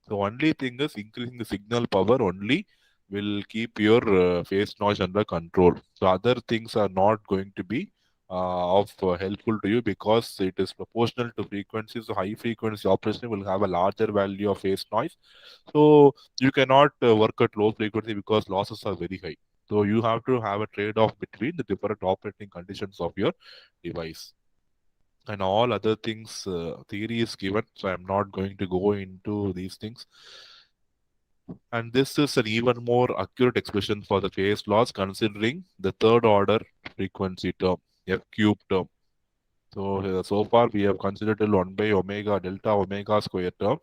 The only thing is increasing the signal power only will keep your phase noise under control. So other things are not going to be of helpful to you because it is proportional to frequency. So high frequency operation will have a larger value of phase noise. So you cannot work at low frequency because losses are very high. So you have to have a trade-off between the different operating conditions of your device. And all other things, theory is given, so I'm not going to go into these things. And this is an even more accurate expression for the phase loss considering the third order frequency term, F cube term. So far we have considered 1 by omega delta omega square term,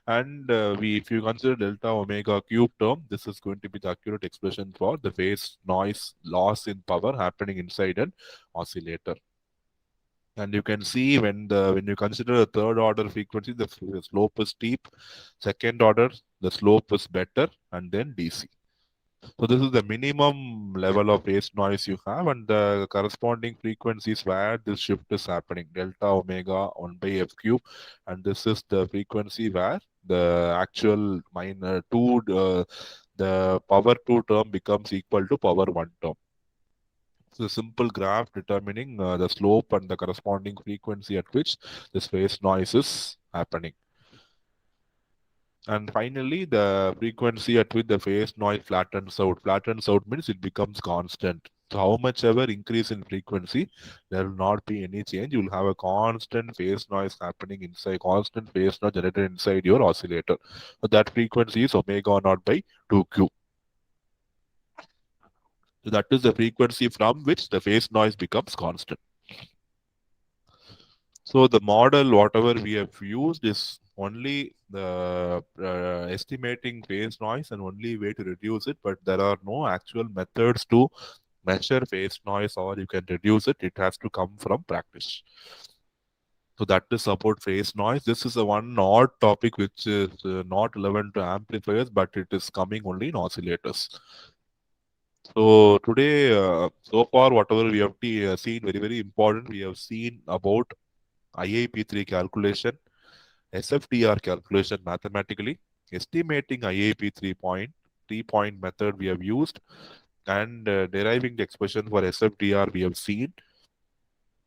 and if you consider delta omega cube term, this is going to be the accurate expression for the phase noise loss in power happening inside an oscillator. And you can see when you consider the third order frequency, the slope is steep. Second order, the slope is better, and then DC. So this is the minimum level of phase noise you have, and the corresponding frequencies where this shift is happening. Delta omega 1 by f cube, and this is the frequency where the actual minor two, the power 2 term becomes equal to power 1 term. So a simple graph determining the slope and the corresponding frequency at which this phase noise is happening. And finally, the frequency at which the phase noise flattens out. Flattens out means it becomes constant. So how much ever increase in frequency, there will not be any change. You will have a constant phase noise happening inside, constant phase noise generated inside your oscillator. So that frequency is omega naught by 2q. So that is the frequency from which the phase noise becomes constant. So the model, whatever we have used, is only the estimating phase noise and only way to reduce it. But there are no actual methods to measure phase noise, or you can reduce it. It has to come from practice. So that is about phase noise. This is a one odd topic which is not relevant to amplifiers, but it is coming only in oscillators. So today, so far, whatever we have seen, very, very important, we have seen about IIP3 calculation, SFDR calculation mathematically, estimating IIP 3-point method we have used, and deriving the expression for SFDR we have seen,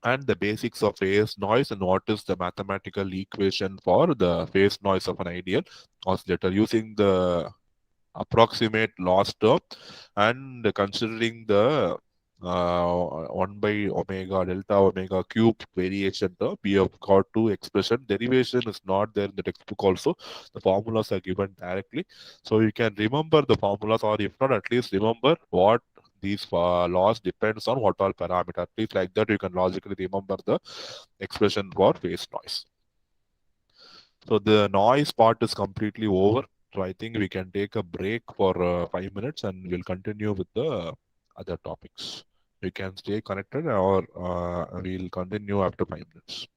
and the basics of phase noise and what is the mathematical equation for the phase noise of an ideal oscillator using the approximate loss term and considering the 1 by omega delta omega cube variation term. We have got two expression. Derivation is not there in the textbook also. The formulas are given directly. So you can remember the formulas, or if not, at least remember what these laws depends on what all parameter. At least like that you can logically remember the expression for phase noise. So the noise part is completely over. So I think we can take a break for 5 minutes and we'll continue with the other topics. You can stay connected, or we'll continue after 5 minutes.